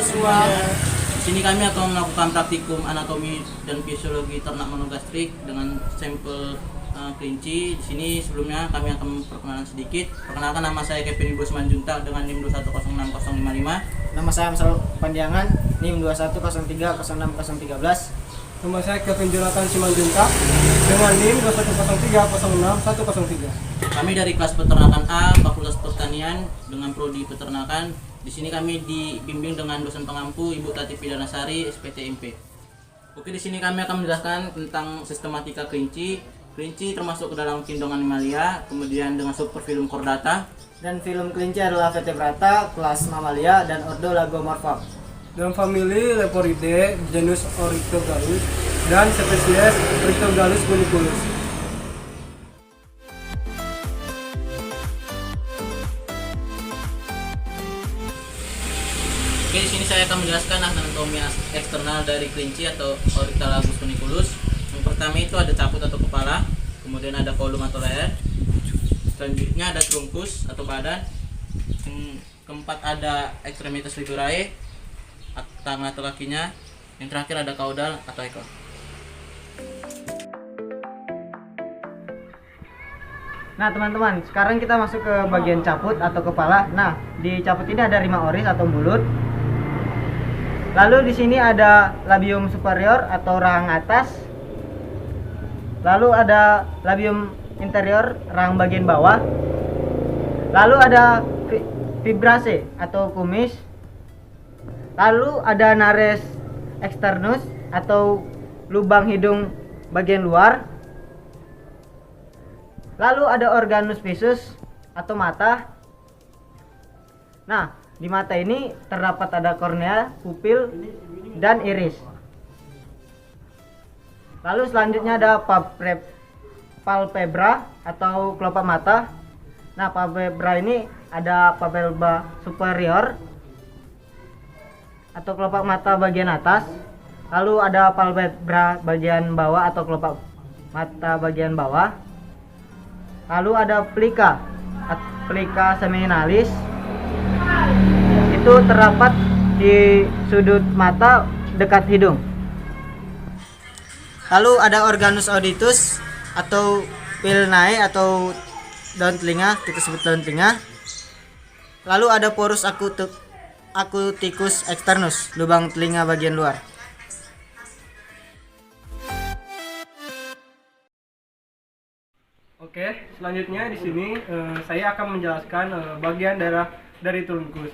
semua. Di sini kami akan melakukan praktikum anatomi dan fisiologi ternak monogastrik dengan sampel kelinci. Di sini sebelumnya kami akan memperkenalkan sedikit. Perkenalkan, nama saya Kevin Ibu Simanjuntak dengan NIM 2106055. Nama saya Amsal Pandiangan, NIM 210306013. Nama saya Kevin Jonathan Simanjuntak dengan NIM 210306103. Kami dari kelas peternakan A, Fakultas Pertanian dengan prodi peternakan. Di sini kami dibimbing dengan dosen pengampu Ibu Tati Pidanasari, SPTMP. Oke, di sini kami akan menjelaskan tentang sistematika kelinci. Kelinci termasuk ke dalam kingdom Animalia, kemudian dengan subfilum Chordata. Dan film kelinci adalah Vertebrata, kelas Mamalia, dan ordo Lagomorpha. Dalam famili Leporidae, genus Oryctogallus, dan spesies Oryctogallus funiculus. Oke, di sini saya akan menjelaskan anatomi eksternal dari kelinci atau Oryctolagus funiculus. Yang pertama itu ada caput atau kepala, kemudian ada kolum atau leher. Selanjutnya ada trunkus atau badan. Yang keempat ada extremitas liberae, tangan atau kakinya. Yang terakhir ada caudal atau ekor. Nah teman-teman, sekarang kita masuk ke bagian caput atau kepala. Nah, di caput ini ada rima oris atau mulut. Lalu di sini ada labium superior atau rahang atas. Lalu ada labium interior, rahang bagian bawah. Lalu ada fibrase atau kumis. Lalu ada nares externus atau lubang hidung bagian luar. Lalu ada organus visus atau mata. Nah, di mata ini terdapat ada kornea, pupil, dan iris. Lalu selanjutnya ada palpebra atau kelopak mata. Nah, palpebra ini ada palpebra superior atau kelopak mata bagian atas. Lalu ada palpebra bagian bawah atau kelopak mata bagian bawah. Lalu ada plica seminalis. Itu terdapat di sudut mata dekat hidung. Lalu ada organus auditus atau pilnae atau daun telinga, kita sebut daun telinga. Lalu ada porus acuticus externus, lubang telinga bagian luar. Oke, selanjutnya di sini saya akan menjelaskan bagian darah dari trunkus.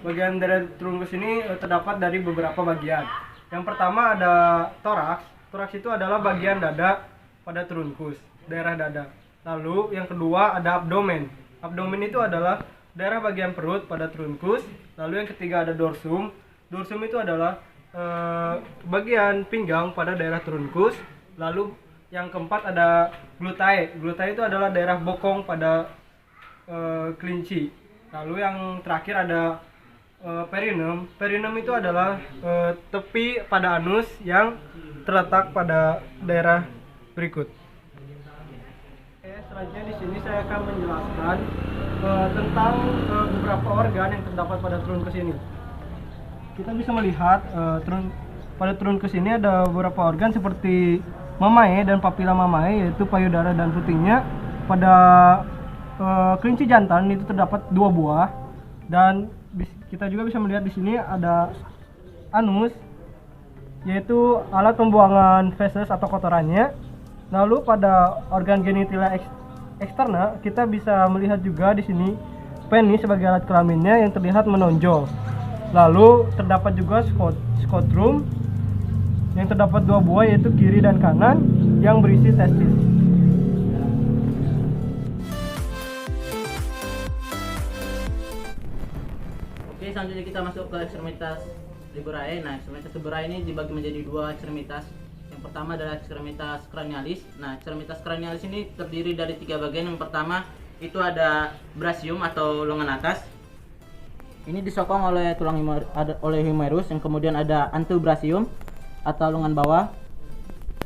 Bagian dari trunkus ini terdapat dari beberapa bagian. Yang pertama ada toraks. Toraks itu adalah bagian dada pada trunkus, daerah dada. Lalu yang kedua ada abdomen. Abdomen itu adalah daerah bagian perut pada trunkus. Lalu yang ketiga ada dorsum. Dorsum itu adalah bagian pinggang pada daerah trunkus. Lalu yang keempat ada glutae. Glutae itu adalah daerah bokong pada kelinci. Lalu yang terakhir ada perineum. Perineum itu adalah tepi pada anus yang terletak pada daerah berikut. Oke, selanjutnya di sini saya akan menjelaskan tentang beberapa organ yang terdapat pada trunkus ini. Kita bisa melihat pada trunkus ini ada beberapa organ seperti mamae dan papila mamae, yaitu payudara dan putingnya. Pada kelinci jantan itu terdapat 2 buah, dan kita juga bisa melihat di sini ada anus, yaitu alat pembuangan feses atau kotorannya. Lalu pada organ genitalia eksterna kita bisa melihat juga di sini penis sebagai alat kelaminnya yang terlihat menonjol. Lalu terdapat juga scrotum yang terdapat 2 buah, yaitu kiri dan kanan, yang berisi testis. Oke, selanjutnya kita masuk ke ekstremitas liberae. Nah, ekstremitas liberae ini dibagi menjadi 2 ekstremitas. Yang pertama adalah ekstremitas cranialis. Nah, ekstremitas cranialis ini terdiri dari 3 bagian. Yang pertama itu ada brasium atau lengan atas. Ini disokong oleh tulang humerus, yang kemudian ada antebrasium atau lengan bawah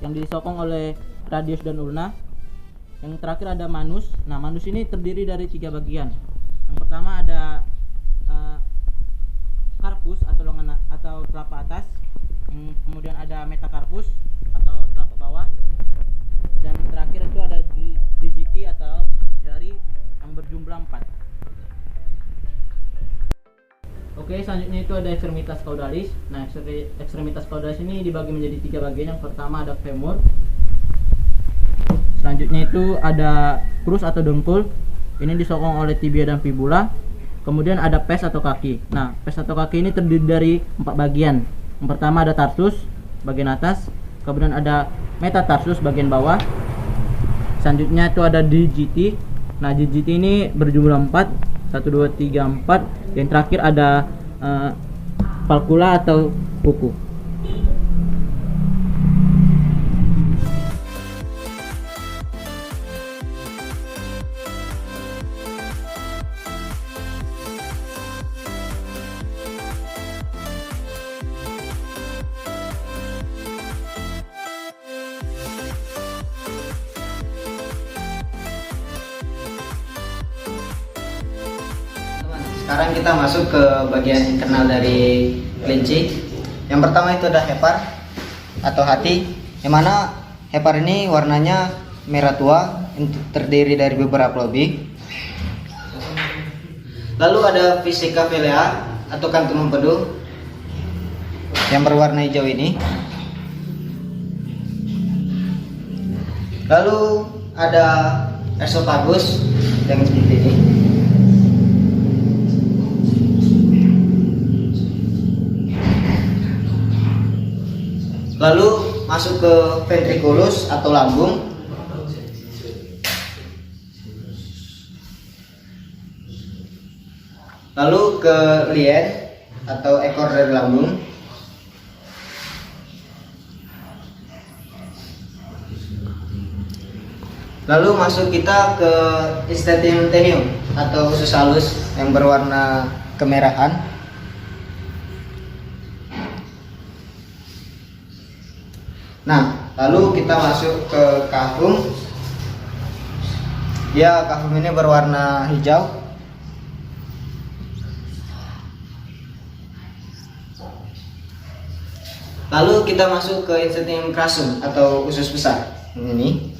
yang disokong oleh radius dan ulna. Yang terakhir ada manus. Nah, manus ini terdiri dari 3 bagian. Yang pertama ada karpus atau lengan atau telapak atas, kemudian ada metacarpus atau telapak bawah, dan terakhir itu ada digiti atau jari yang berjumlah 4. Oke, selanjutnya itu ada ekstremitas caudalis. Nah, ekstremitas caudalis ini dibagi menjadi 3 bagian. Yang pertama ada femur. Selanjutnya itu ada crus atau dengkul. Ini disokong oleh tibia dan fibula. Kemudian ada pes atau kaki. Nah, pes atau kaki ini terdiri dari 4 bagian. Yang pertama ada tarsus bagian atas, kemudian ada metatarsus bagian bawah. Selanjutnya itu ada digiti. Nah, digiti ini berjumlah 4. 1 2 3 4. Yang terakhir ada palcula atau kuku. Sekarang kita masuk ke bagian internal dari kelinci. Yang pertama itu ada hepar atau hati, yang mana hepar ini warnanya merah tua, terdiri dari beberapa lobi. Lalu ada vesica velea atau kantung empedu yang berwarna hijau ini. Lalu ada esophagus yang seperti ini. Lalu masuk ke ventriculus atau lambung. Lalu ke lien atau ekor dari lambung. Lalu masuk kita ke institumentum atau usus halus yang berwarna kemerahan. Nah, lalu kita masuk ke cavum. Ya, cavum ini berwarna hijau. Lalu kita masuk ke institutum crassum atau usus besar. Ini.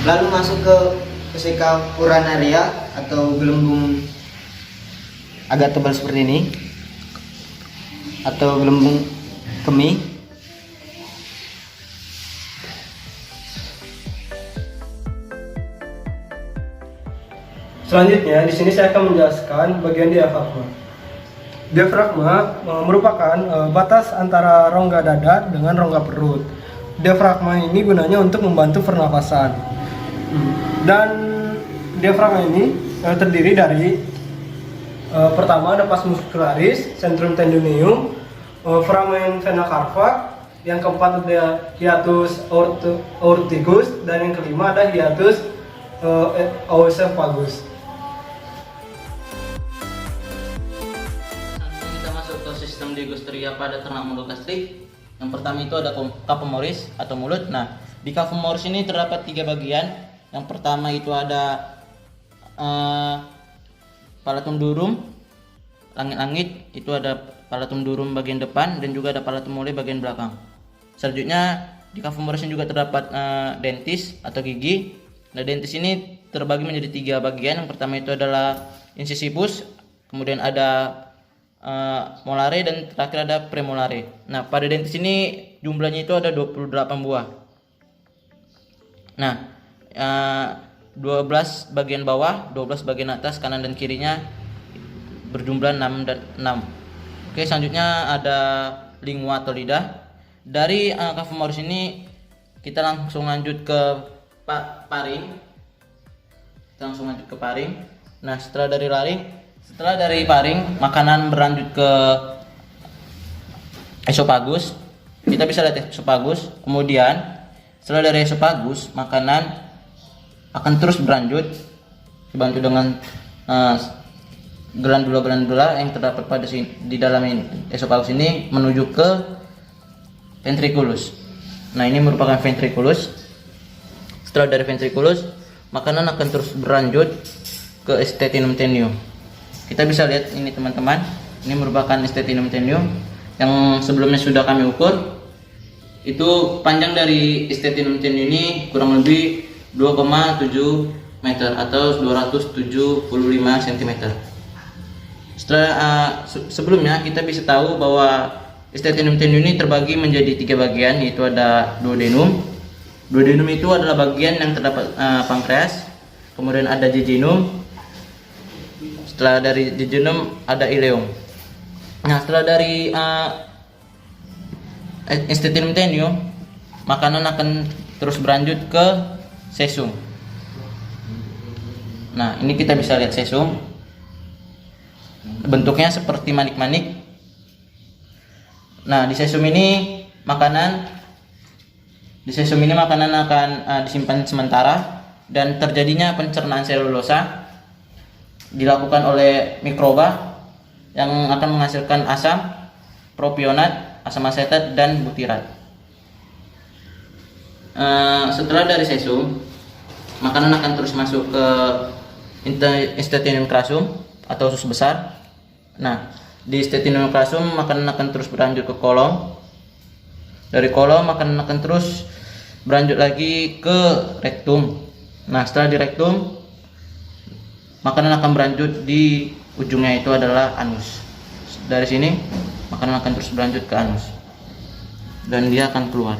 Lalu masuk ke vesica urinaria atau gelembung agak tebal seperti ini atau gelembung kemih. Selanjutnya di sini saya akan menjelaskan bagian diafragma. Diafragma merupakan batas antara rongga dada dengan rongga perut. Diafragma ini gunanya untuk membantu pernafasan. Dan diafragma ini terdiri dari pertama ada pars muscularis, centrum tendineum, foramen vena cava, yang keempat ada hiatus aorticus, dan yang kelima ada hiatus oesophagus. Selanjutnya kita masuk ke sistem digosteria pada ternak monogastrik. Yang pertama itu ada capomoris atau mulut. Nah, di capomoris ini terdapat 3 bagian. Yang pertama itu ada palatum durum, langit-langit, itu ada palatum durum bagian depan dan juga ada palatum mole bagian belakang. Selanjutnya di capomoris ini juga terdapat dentis atau gigi. Nah, dentis ini terbagi menjadi 3 bagian. Yang pertama itu adalah incisivus, kemudian ada molare, dan terakhir ada premolare. Nah, pada dentis ini jumlahnya itu ada 28 buah. Nah, 12 bagian bawah, 12 bagian atas, kanan dan kirinya berjumlah 6 dan 6. Oke, selanjutnya ada lingua atau lidah. Dari capomoris ini kita langsung lanjut ke paring. Kita langsung lanjut ke paring. Nah, setelah dari paring, makanan berlanjut ke esophagus. Kita bisa lihat esophagus. Kemudian setelah dari esophagus, makanan akan terus berlanjut dibantu dengan glandula-glandula yang terdapat di dalam esophagus ini menuju ke ventriculus. Nah, ini merupakan ventriculus. Setelah dari ventriculus, makanan akan terus berlanjut ke Stetinum tenio. Kita bisa lihat ini teman-teman, ini merupakan Stetinum tenio yang sebelumnya sudah kami ukur. Itu panjang dari Stetinum tenio ini kurang lebih 2,7 meter atau 275 cm. Sebelumnya kita bisa tahu bahwa Stetinum tenio ini terbagi menjadi 3 bagian, yaitu ada duodenum. Duodenum itu adalah bagian yang terdapat pankreas, kemudian ada jejunum. Setelah dari jejunum ada ileum. Nah, setelah dari Stetinum tenio, makanan akan terus berlanjut ke sesum. Nah, ini kita bisa lihat sesum. Bentuknya seperti manik-manik. Nah, di sesum ini makanan akan disimpan sementara, dan terjadinya pencernaan selulosa dilakukan oleh mikroba yang akan menghasilkan asam propionat, asam asetat, dan butirat. Setelah dari sesum, makanan akan terus masuk ke Stetinum crassum atau usus besar. Nah, di Stetinum crassum makanan akan terus berlanjut ke kolom. Dari kolom makanan akan terus berlanjut lagi ke rektum. Nah, setelah di rektum, makanan akan berlanjut di ujungnya, itu adalah anus. Dari sini makanan akan terus berlanjut ke anus, dan dia akan keluar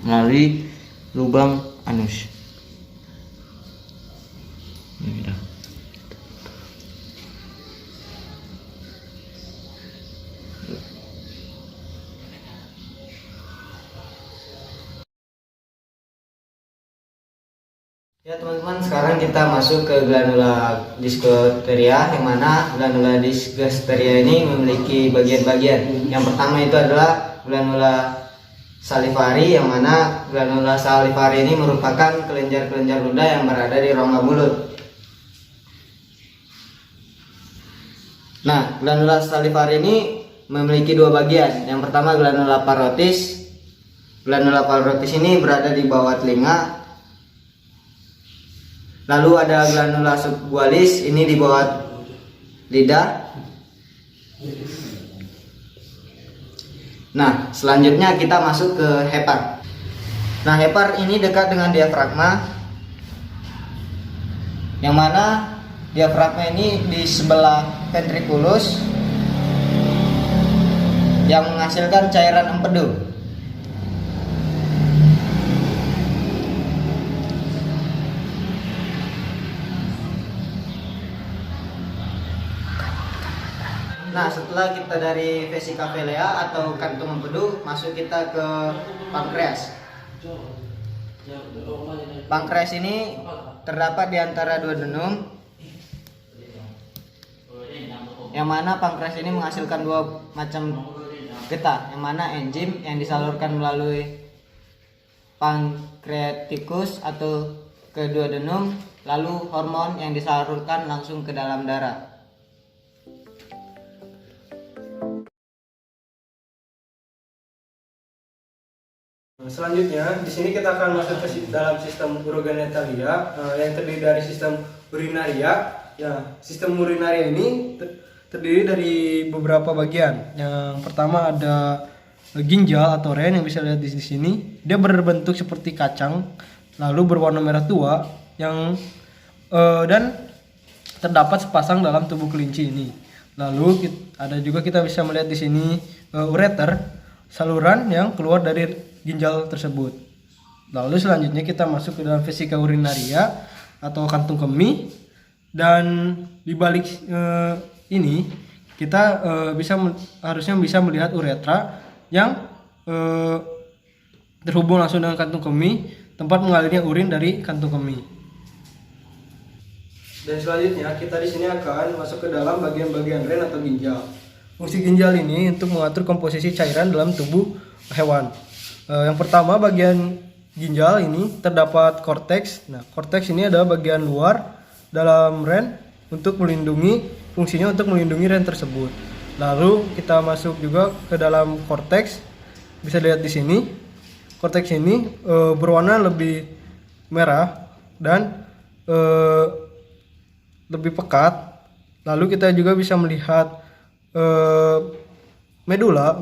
melalui lubang anus. Ini dah. Ya teman-teman, sekarang kita masuk ke glandula diskoteria, yang mana glandula diskoteria ini memiliki bagian-bagian. Yang pertama itu adalah glandula salivari, yang mana glandula salivari ini merupakan kelenjar-kelenjar ludah yang berada di rongga mulut. Nah, glandula salivari ini memiliki 2 bagian. Yang pertama glandula parotis. Glandula parotis ini berada di bawah telinga. Lalu ada glandula subgualis, ini di bawah lidah. Nah, selanjutnya kita masuk ke hepar. Nah, hepar ini dekat dengan diafragma, yang mana diafragma ini di sebelah ventriculus yang menghasilkan cairan empedu. Nah, setelah kita dari vesica velea atau kantung empedu, masuk kita ke pankreas. Pankreas ini terdapat di antara duodenum, yang mana pankreas ini menghasilkan 2 macam getah, yang mana enzim yang disalurkan melalui pankreatikus atau ke duodenum, lalu hormon yang disalurkan langsung ke dalam darah. Selanjutnya, di sini kita akan masuk ke dalam sistem urogenitalia yang terdiri dari sistem urinaria. Ya, sistem urinaria ini terdiri dari beberapa bagian. Yang pertama ada ginjal atau ren, yang bisa lihat di sini. Dia berbentuk seperti kacang, lalu berwarna merah tua, dan terdapat sepasang dalam tubuh kelinci ini. Lalu ada juga kita bisa melihat di sini ureter, saluran yang keluar dari ginjal tersebut. Lalu selanjutnya kita masuk ke dalam vesica urinaria atau kantung kemih, dan di balik ini kita harusnya bisa melihat uretra yang terhubung langsung dengan kantung kemih, tempat mengalirnya urin dari kantung kemih. Dan selanjutnya kita di sini akan masuk ke dalam bagian-bagian ren atau ginjal. Fungsi ginjal ini untuk mengatur komposisi cairan dalam tubuh hewan. Yang pertama, bagian ginjal ini terdapat korteks. Nah, korteks ini adalah bagian luar dalam ren fungsinya untuk melindungi ren tersebut. Lalu kita masuk juga ke dalam korteks. Bisa lihat di sini. Korteks ini berwarna lebih merah dan eh, lebih pekat. Lalu kita juga bisa melihat medula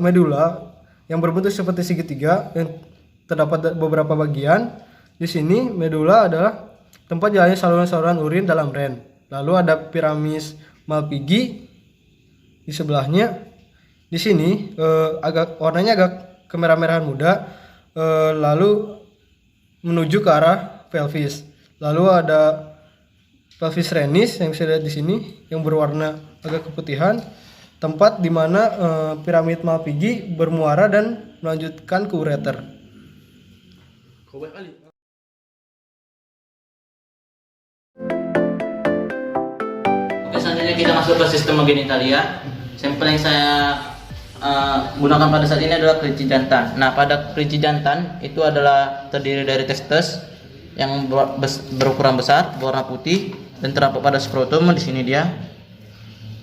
yang berbentuk seperti segitiga yang terdapat beberapa bagian. Di sini medula adalah tempat jalannya saluran-saluran urin dalam ren. Lalu ada piramis Malpighi di sebelahnya. Di sini warnanya agak kemerah-merahan muda, lalu menuju ke arah pelvis. Lalu ada pelvis renis yang bisa dilihat di sini yang berwarna agak keputihan, tempat di mana piramid Malpighi bermuara dan melanjutkan ke ureter. Oke, selanjutnya kita masuk ke sistem genitalia. Sampel yang saya gunakan pada saat ini adalah kelinci jantan. Nah, pada kelinci jantan itu adalah terdiri dari testes yang berukuran besar, berwarna putih dan terdapat pada skrotum. Di sini dia.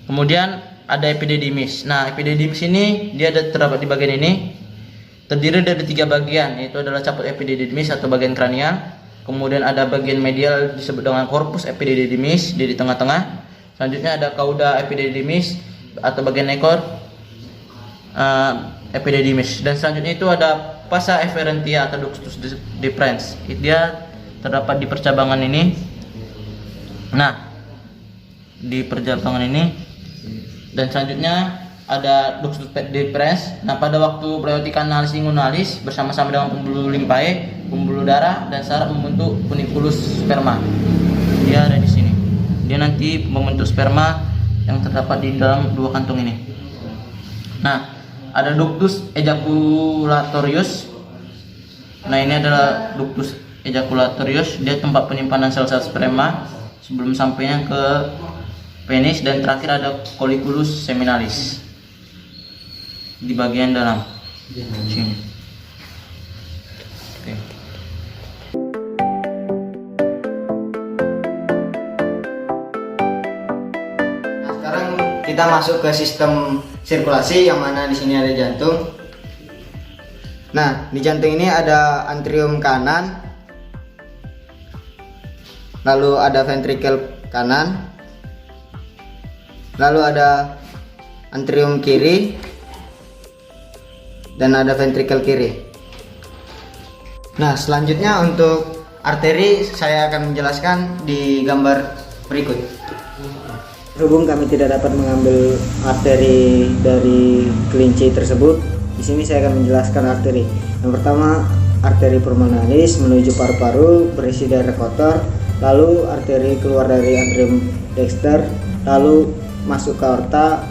Kemudian ada epididymis. Nah, epididymis ini dia terdapat di bagian ini. Terdiri dari 3 bagian, yaitu adalah caput epididymis atau bagian kranial. Kemudian ada bagian medial disebut dengan corpus epididymis di tengah-tengah. Selanjutnya ada cauda epididymis atau bagian ekor epididymis. Dan selanjutnya itu ada pasa efferentia atau ductus deferens. Dia terdapat di percabangan ini. Nah, di percabangan ini. Dan selanjutnya ada ductus deferens. Nah, pada waktu periodic analis inguinalis bersama-sama dengan pembuluh limpae, pembuluh darah dan saraf membentuk funiculus sperma. Dia ada di sini. Dia nanti membentuk sperma yang terdapat di dalam 2 kantung ini. Nah, ada ductus ejaculatorius. Nah, ini adalah ductus ejaculatorius. Dia tempat penyimpanan sel-sel sperma sebelum sampainya ke penis. Dan terakhir ada colliculus seminalis di bagian dalam sini. Oke. Nah, sekarang kita masuk ke sistem sirkulasi yang mana di sini ada jantung. Nah, di jantung ini ada antrium kanan, lalu ada ventrikel kanan, lalu ada antrium kiri, dan ada ventrikel kiri. Nah, selanjutnya untuk arteri saya akan menjelaskan di gambar berikut. Berhubung kami tidak dapat mengambil arteri dari kelinci tersebut, di sini saya akan menjelaskan arteri. Yang pertama, arteri pulmonalis menuju paru-paru berisi darah kotor, lalu arteri keluar dari atrium dexter, lalu masuk ke aorta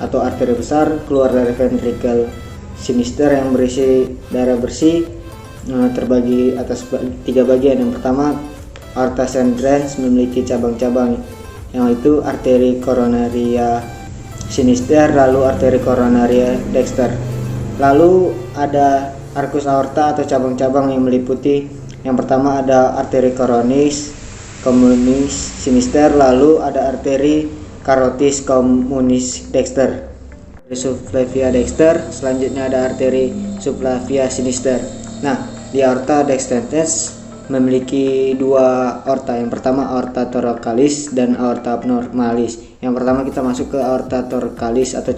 atau arteri besar, keluar dari ventrikel sinister yang berisi darah bersih, terbagi atas 3 bagian. Yang pertama, aorta centrans memiliki cabang-cabang, yaitu arteri coronaria sinister, lalu arteri coronaria dexter. Lalu ada arcus aorta atau cabang-cabang yang meliputi, yang pertama ada arteri coronis communis sinister, lalu ada arteri carotis communis dexter, subflavia dexter, selanjutnya ada arteri subflavia sinister. Nah, di aorta dextens memiliki 2 aorta. Yang pertama aorta thoracalis dan aorta abnormalis. Yang pertama kita masuk ke aorta thoracalis atau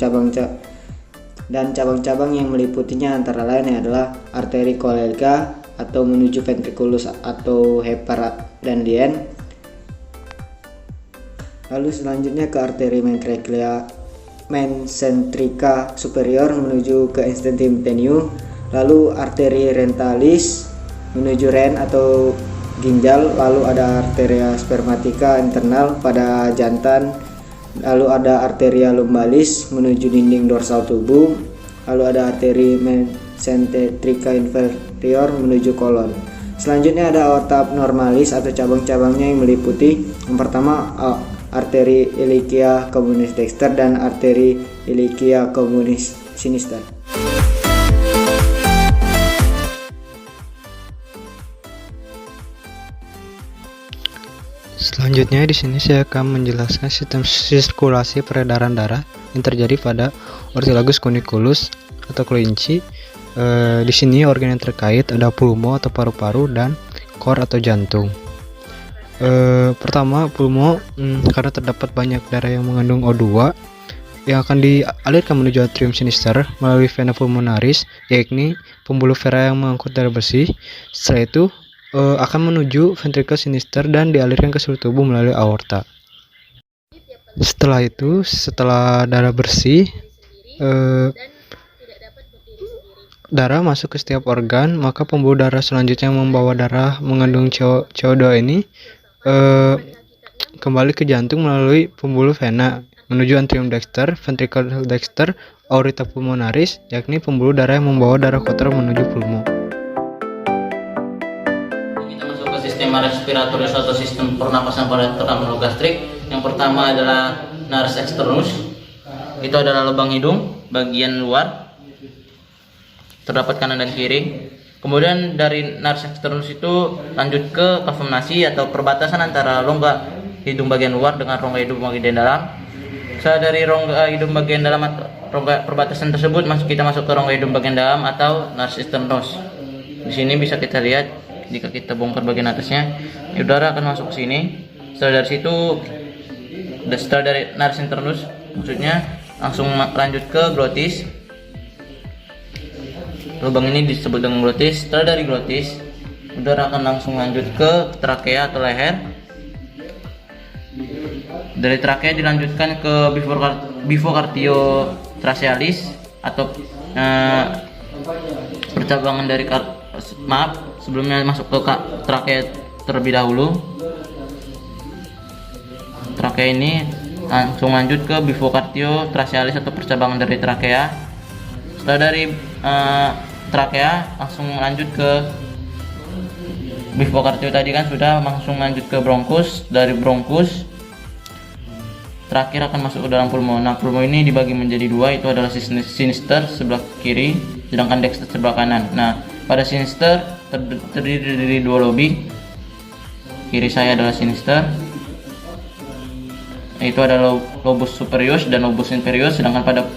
cabang-cabang yang meliputinya antara lain adalah arteri cholelga atau menuju ventriculus atau hepar dan lien. Lalu selanjutnya ke arteri mencentrica superior menuju ke instentum tenue. Lalu arteri rentalis menuju ren atau ginjal, lalu ada arteria spermatica internal pada jantan, lalu ada arteria lumbalis menuju dinding dorsal tubuh, lalu ada arteri mesenterica inferior menuju kolon. Selanjutnya ada aorta abnormalis atau cabang-cabangnya yang meliputi, yang pertama arteri iliaca communis dexter dan arteri iliaca communis sinister. Selanjutnya di sini saya akan menjelaskan sistem sirkulasi peredaran darah yang terjadi pada Ortholagus cuniculus atau kelinci. Di sini organ yang terkait ada pulmo atau paru-paru dan kor atau jantung. Pertama, pulmo, karena terdapat banyak darah yang mengandung O2 yang akan dialirkan menuju atrium sinister melalui vena pulmonaris, yakni pembuluh vera yang mengangkut darah bersih. Setelah itu akan menuju ventricle sinister dan dialirkan ke seluruh tubuh melalui aorta. Setelah itu, setelah darah bersih, darah masuk ke setiap organ, maka pembuluh darah selanjutnya yang membawa darah mengandung CO2 ini kembali ke jantung melalui pembuluh vena menuju atrium dexter, ventricle dexter, aorta pulmonaris, yakni pembuluh darah yang membawa darah kotor menuju pulmo. Kita masuk ke sistem respiratorius atau sistem pernapasan pada terang gastrik. Yang pertama adalah nares externus. Itu adalah lubang hidung bagian luar, terdapat kanan dan kiri. Kemudian dari nares externus itu lanjut ke kavernasi atau perbatasan antara rongga hidung bagian luar dengan rongga hidung bagian dalam. Setelah dari rongga hidung bagian dalam atau rongga perbatasan tersebut kita masuk ke rongga hidung bagian dalam atau nares externus. Di sini bisa kita lihat jika kita bongkar bagian atasnya, udara akan masuk ke sini. Setelah dari nares internus, maksudnya langsung lanjut ke glotis. Lubang ini disebut dengan glotis. Setelah dari glotis, udara akan langsung lanjut ke trakea atau leher. Dari trakea dilanjutkan ke bifocardiotrachealis atau percabangan dari sebelumnya masuk ke trakea terlebih dahulu. Trakea ini langsung lanjut ke bifocardiotrachealis atau percabangan dari trakea. Setelah dari trakea langsung lanjut ke bifokardio tadi kan sudah, langsung lanjut ke bronkus. Dari bronkus terakhir akan masuk ke dalam pulmo. Nah, pulmo ini dibagi menjadi dua, itu adalah sinister sebelah kiri, sedangkan dexter sebelah kanan. Nah, pada sinister terdiri dari dua lobi. Kiri saya adalah sinister, itu adalah lobus superius dan lobus inferius, sedangkan pada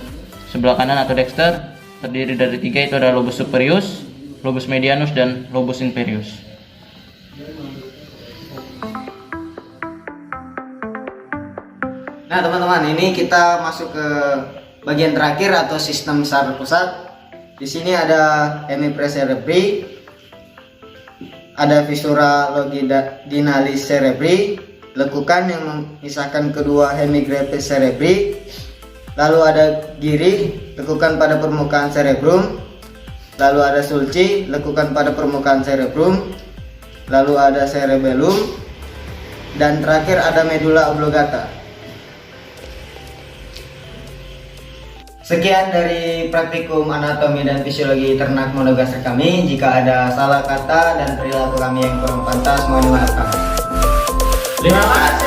sebelah kanan atau dexter terdiri dari tiga, itu adalah lobus superius, lobus medianus, dan lobus inferius. Nah teman-teman, ini kita masuk ke bagian terakhir atau sistem saraf pusat. Di sini ada hemisphere cerebri, ada viscera longitudinalis cerebri, lekukan yang memisahkan kedua hemisphere cerebri. Lalu ada giri, lekukan pada permukaan cerebrum. Lalu ada sulci, lekukan pada permukaan cerebrum. Lalu ada cerebellum, dan terakhir ada medulla oblongata. Sekian dari praktikum anatomi dan fisiologi ternak monogastrik kami. Jika ada salah kata dan perilaku kami yang kurang pantas, mohon dimaafkan. Terima kasih.